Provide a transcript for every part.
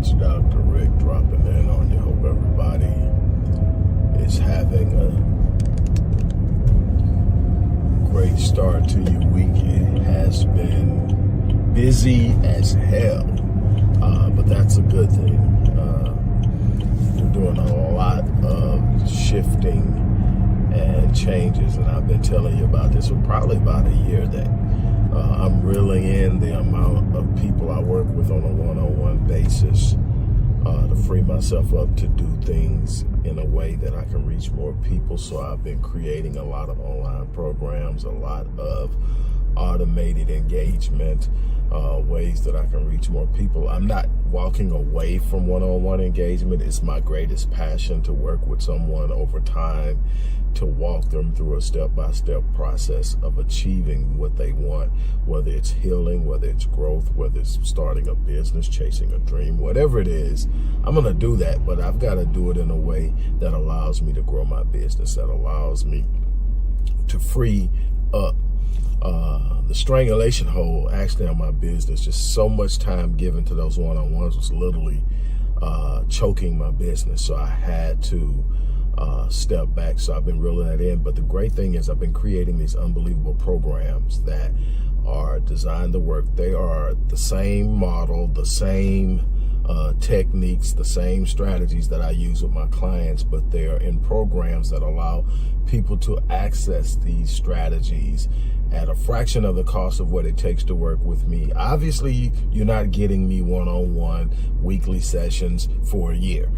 It's Dr. Rick dropping in on you. Hope everybody is having a great start to your week. It has been busy as hell, but that's a good thing. We're doing a lot of shifting and changes, and I've been telling you about this for probably about a year that I'm reeling in the amount of people I work with on a one-on-one basis to free myself up to do things in a way that I can reach more people. So I've been creating a lot of online programs, a lot of automated engagement, ways that I can reach more people. I'm not walking away from one-on-one engagement. It's my greatest passion to work with someone over time, to walk them through a step-by-step process of achieving what they want, whether it's healing, whether it's growth, whether it's starting a business, chasing a dream, whatever it is. I'm going to do that, but I've got to do it in a way that allows me to grow my business, that allows me to free up the strangulation hold actually on my business. Just so much time given to those one-on-ones was literally choking my business. So I had to step back. So I've been reeling that in. But the great thing is I've been creating these unbelievable programs that are designed to work. They are the same model, the same techniques, the same strategies that I use with my clients, but they are in programs that allow people to access these strategies at a fraction of the cost of what it takes to work with me. Obviously, you're not getting me one-on-one weekly sessions for a year.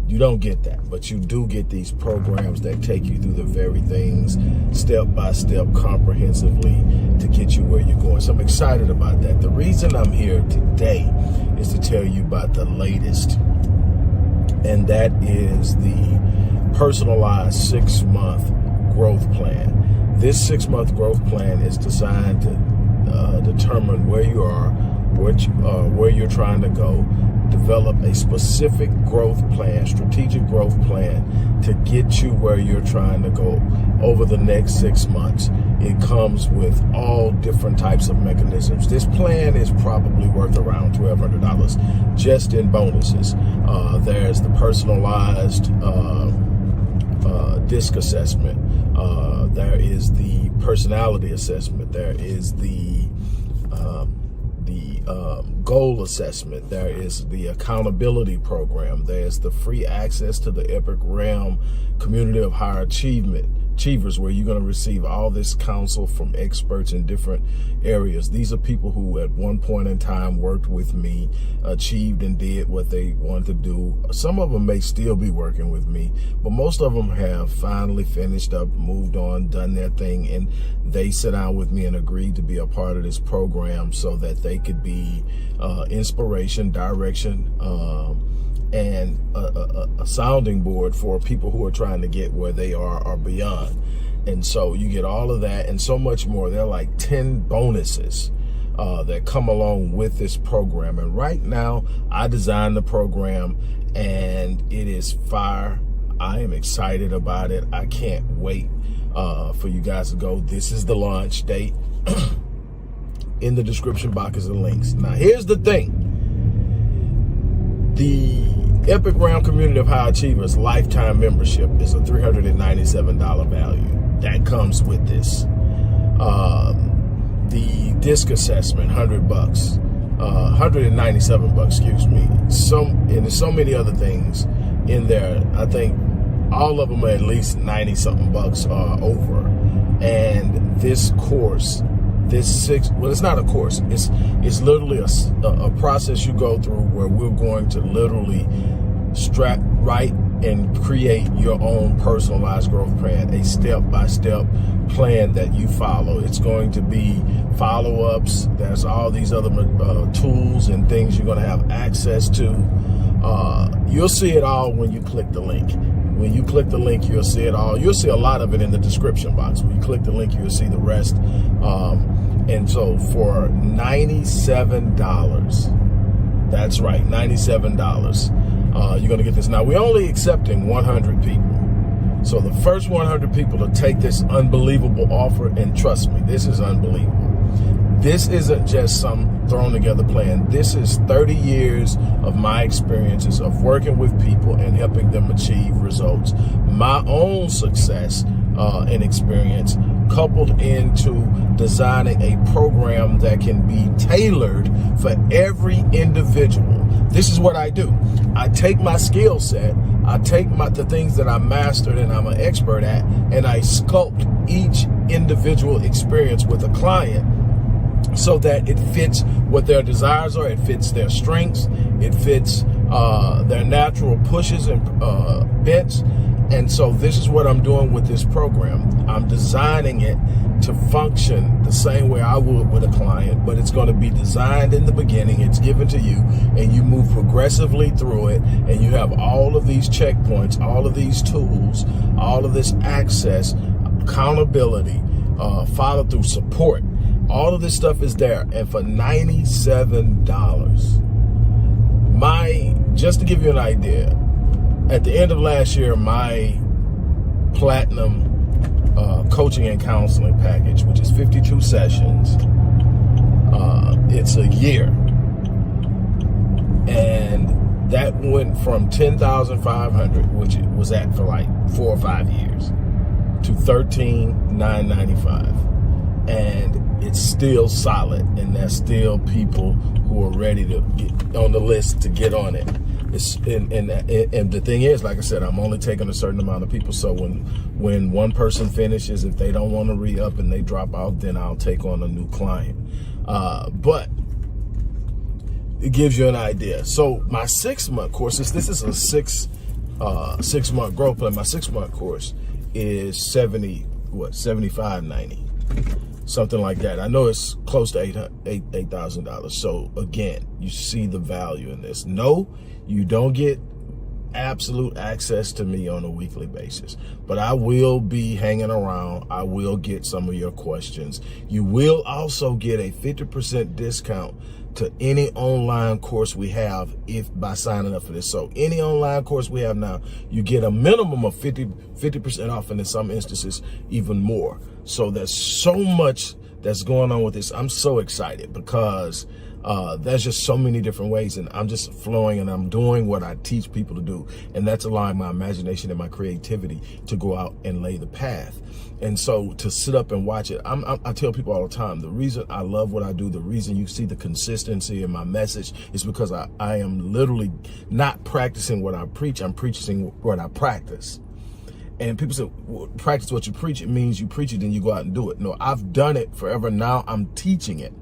You don't get that, but you do get these programs that take you through the very things step by step, comprehensively, to get you where you're going. So I'm excited about that. The reason I'm here today is to tell you about the latest, and that is the personalized 6-month growth plan. This 6-month growth plan is designed to determine where you are, where you're trying to go, develop a specific growth plan, strategic growth plan to get you where you're trying to go over the next 6 months. It comes with all different types of mechanisms. This plan is probably worth around $1,200 just in bonuses. There's the personalized DISC assessment. There is the personality assessment. There is the goal assessment. There is the accountability program. There's the free access to the Epic Realm community of high achievers, where you're going to receive all this counsel from experts in different areas. These are people who at one point in time worked with me, achieved and did what they wanted to do. Some of them may still be working with me, but most of them have finally finished up, moved on, done their thing, and they sit down with me and agreed to be a part of this program so that they could be inspiration, direction, and a sounding board for people who are trying to get where they are or beyond. And so you get all of that and so much more. There are like 10 bonuses that come along with this program. And right now, I designed the program and it is fire. I am excited about it. I can't wait for you guys to go. This is the launch date. In the description box is the links. Now, here's the thing. The Epic Realm Community of High Achievers lifetime membership is a $397 value. That comes with this. The DISC assessment, $100, $197, excuse me. And there's so many other things in there. I think all of them are at least 90-something bucks over. And this course, well, it's not a course. It's literally a process you go through where we're going to literally write and create your own personalized growth plan, a step-by-step plan that you follow. It's going to be follow-ups. There's all these other tools and things you're going to have access to. You'll see it all when you click the link. When you click the link, you'll see it all. You'll see a lot of it in the description box. When you click the link, you'll see the rest. And so for $97, that's right, $97, you're going to get this. Now, we're only accepting 100 people. So the first 100 people to take this unbelievable offer, and trust me, this is unbelievable. This isn't just some thrown together plan. This is 30 years of my experiences of working with people and helping them achieve results. My own success and experience coupled into designing a program that can be tailored for every individual. This is what I do. I take my skill set, I take the things that I mastered and I'm an expert at, and I sculpt each individual experience with a client so that it fits what their desires are, it fits their strengths, it fits their natural pushes and bents. And so this is what I'm doing with this program. I'm designing it to function the same way I would with a client, but it's going to be designed in the beginning. It's given to you, and you move progressively through it, and you have all of these checkpoints, all of these tools, all of this access, accountability, follow through, support. All of this stuff is there, and for $97. Just to give you an idea, at the end of last year, my platinum coaching and counseling package, which is 52 sessions, it's a year, and that went from $10,500, which it was at for like 4 or 5 years, to $13,995, and it's still solid, and there's still people who are ready to get on the list to get on it. And the thing is, like I said, I'm only taking a certain amount of people. So when one person finishes, if they don't want to re-up and they drop out, then I'll take on a new client. But it gives you an idea. So my 6-month course, this is a 6-month growth plan. My 6-month course is $75.90. Something like that. I know it's close to $8,000. So again, you see the value in this. No, you don't get absolute access to me on a weekly basis, but I will be hanging around. I will get some of your questions. You will also get a 50% discount to any online course we have by signing up for this. So any online course we have now, you get a minimum of 50% off, and in some instances even more. So there's so much that's going on with this. I'm so excited because there's just so many different ways, and I'm just flowing, and I'm doing what I teach people to do, and that's allowing my imagination and my creativity to go out and lay the path. And so to sit up and watch it, I tell people all the time, the reason I love what I do, the reason you see the consistency in my message is because I am literally not practicing what I preach, I'm preaching what I practice. And people say, well, practice what you preach. It means you preach it and you go out and do it. No, I've done it forever. Now I'm teaching it.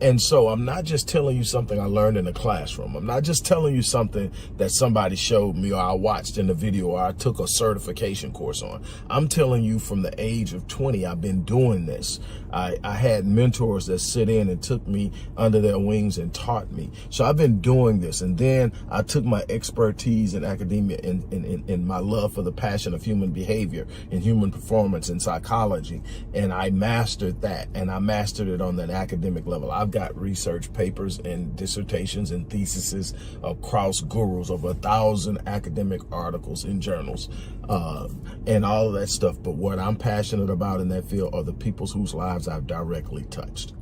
And so I'm not just telling you something I learned in the classroom. I'm not just telling you something that somebody showed me or I watched in a video or I took a certification course on. I'm telling you from the age of 20, I've been doing this. I had mentors that sit in and took me under their wings and taught me. So I've been doing this. And then I took my expertise in academia and my love for the passion of human behavior and human performance and psychology. And I mastered that, and I mastered it on that academic level. I've got research papers and dissertations and theses across gurus, over 1,000 academic articles in journals, and all of that stuff. But what I'm passionate about in that field are the people whose lives I've directly touched.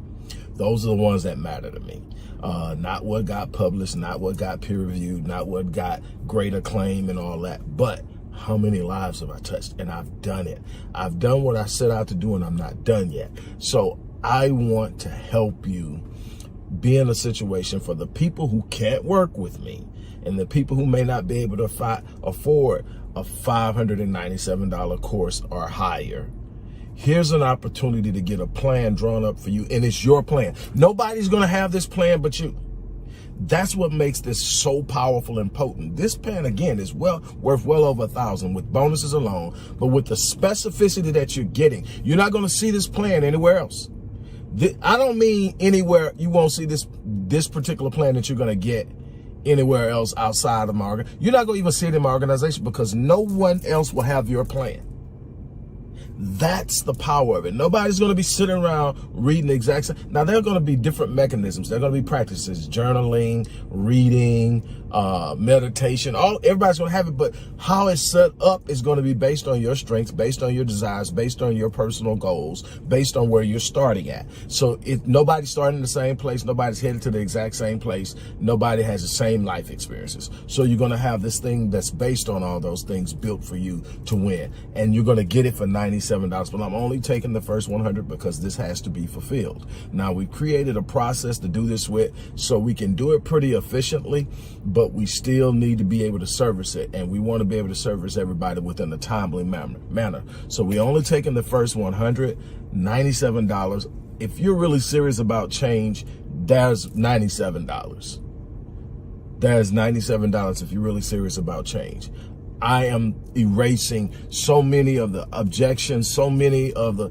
Those are the ones that matter to me. Not what got published, not what got peer reviewed, not what got great acclaim and all that, but how many lives have I touched? And I've done it. I've done what I set out to do, and I'm not done yet. So I want to help you be in a situation for the people who can't work with me and the people who may not be able to afford a $597 course or higher. Here's an opportunity to get a plan drawn up for you, and it's your plan. Nobody's going to have this plan but you. That's what makes this so powerful and potent. This plan, again, is worth well over $1,000 with bonuses alone, but with the specificity that you're getting, you're not going to see this plan anywhere else. I don't mean anywhere you won't see this particular plan that you're going to get anywhere else outside of my organization. You're not going to even see it in my organization because no one else will have your plan. That's the power of it. Nobody's going to be sitting around reading the exact same. Now, there are going to be different mechanisms. There are going to be practices, journaling, reading, meditation. Everybody's going to have it, but how it's set up is going to be based on your strengths, based on your desires, based on your personal goals, based on where you're starting at. So if nobody's starting in the same place, nobody's headed to the exact same place, nobody has the same life experiences. So you're going to have this thing that's based on all those things built for you to win. And you're going to get it for $97. But I'm only taking the first 100 because this has to be fulfilled. Now, we created a process to do this with so we can do it pretty efficiently, but we still need to be able to service it. And we want to be able to service everybody within a timely manner. So we only taking the first 100, $97. If you're really serious about change, there's $97. There's $97 if you're really serious about change. I am erasing so many of the objections, so many of the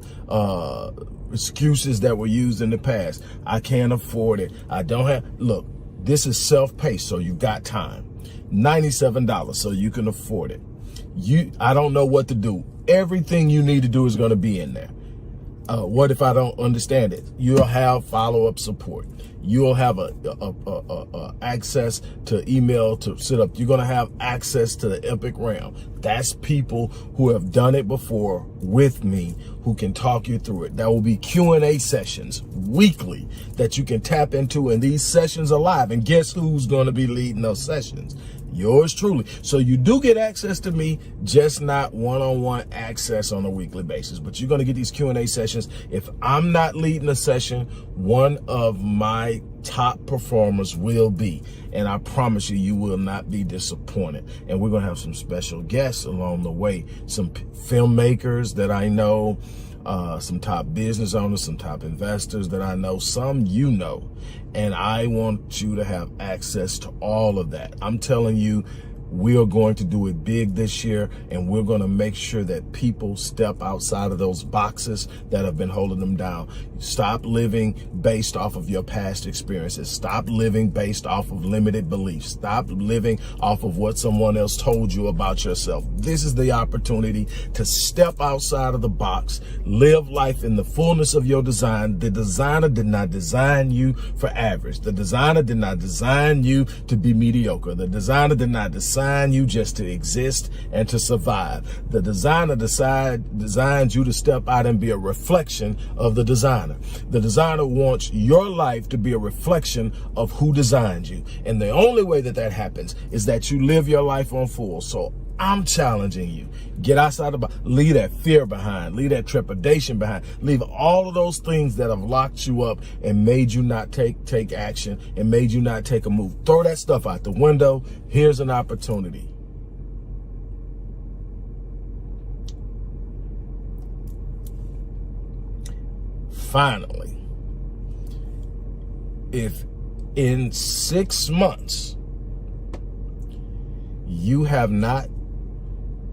excuses that were used in the past. I can't afford it. I don't have, look, this is self-paced, so you've got time. $97, so you can afford it. I don't know what to do. Everything you need to do is going to be in there. What if I don't understand it? You'll have follow-up support. You'll have access to email to set up. You're going to have access to the Epic Realm. That's people who have done it before with me who can talk you through it. There will be Q&A sessions weekly that you can tap into, and these sessions are live. And guess who's going to be leading those sessions? Yours truly. So you do get access to me, just not one-on-one access on a weekly basis. But you're going to get these Q&A sessions. If I'm not leading a session, one of my top performers will be. And I promise you, you will not be disappointed. And we're going to have some special guests along the way. Some filmmakers that I know, some top business owners, some top investors that I know, some you know. And I want you to have access to all of that. I'm telling you, we are going to do it big this year, and we're going to make sure that people step outside of those boxes that have been holding them down. Stop living based off of your past experiences. Stop living based off of limited beliefs. Stop living off of what someone else told you about yourself. This is the opportunity to step outside of the box, live life in the fullness of your design. The designer did not design you for average. The designer did not design you to be mediocre. The designer did not design you just to exist and to survive. The designer designs you to step out and be a reflection of the designer. The designer wants your life to be a reflection of who designed you. And the only way that that happens is that you live your life on full. So I'm challenging you. Get outside the box. Leave that fear behind. Leave that trepidation behind. Leave all of those things that have locked you up and made you not take action and made you not take a move. Throw that stuff out the window. Here's an opportunity. Finally, if in 6 months you have not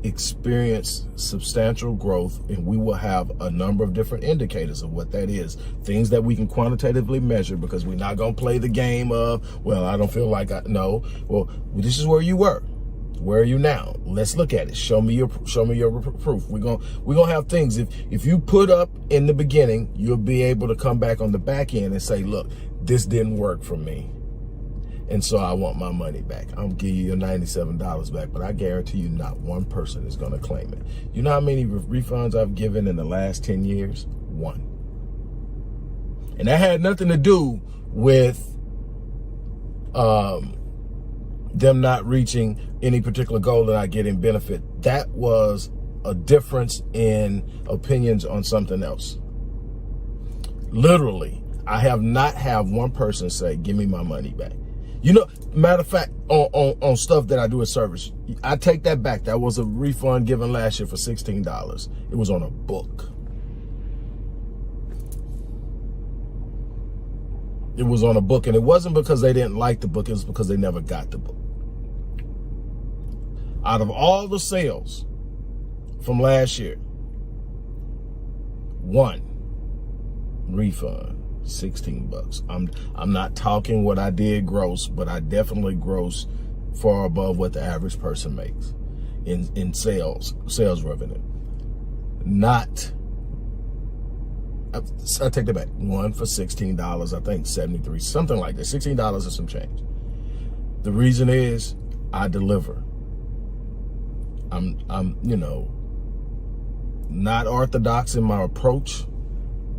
experience substantial growth, and we will have a number of different indicators of what that is, things that we can quantitatively measure, because we're not going to play the game of, well, I don't feel like no. Well, this is where you were. Where are you now? Let's look at it. Show me your proof. We're gonna have things. If you put up in the beginning, you'll be able to come back on the back end and say, look, this didn't work for me, and so I want my money back. I'll give you your $97 back, but I guarantee you not one person is going to claim it. You know how many refunds I've given in the last 10 years? One. And that had nothing to do with them not reaching any particular goal that I get in benefit. That was a difference in opinions on something else. Literally, I have not had one person say, give me my money back. You know, matter of fact, on stuff that I do as service, I take that back. That was a refund given last year for $16. It was on a book. It was on a book, and it wasn't because they didn't like the book. It was because they never got the book. Out of all the sales from last year, one refund, $16. I'm not talking what I did gross, but I definitely gross far above what the average person makes in sales revenue. I take that back. One for $16, I think 73, something like that. $16 and some change. The reason is I deliver. I'm not orthodox in my approach.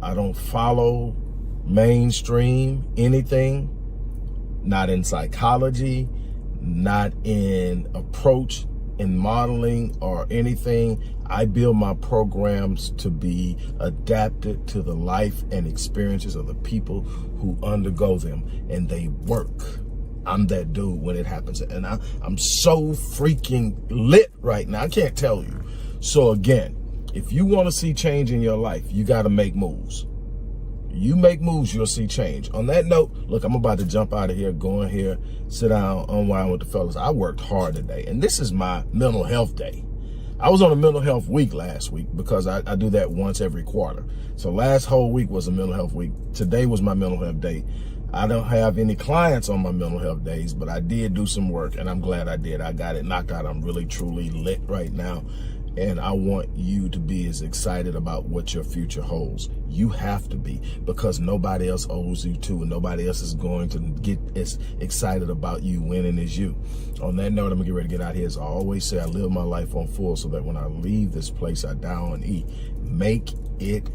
I don't follow mainstream anything, not in psychology, not in approach, in modeling or anything. I build my programs to be adapted to the life and experiences of the people who undergo them, and they work. I'm that dude when it happens. And I'm so freaking lit right now. I can't tell you. So again, if you want to see change in your life, you got to make moves. You make moves, you'll see change. On that note, look, I'm about to jump out of here, go in here, sit down, unwind with the fellas. I worked hard today, and this is my mental health day. I was on a mental health week last week because I do that once every quarter. So last whole week was a mental health week. Today was my mental health day. I don't have any clients on my mental health days, but I did do some work, and I'm glad I did. I got it knocked out. I'm really, truly lit right now. And I want you to be as excited about what your future holds. You have to be, because nobody else owes you to, and nobody else is going to get as excited about you winning as you. On that note, I'm gonna get ready to get out here. As I always say, I live my life on full so that when I leave this place, I die on E. Make it happen.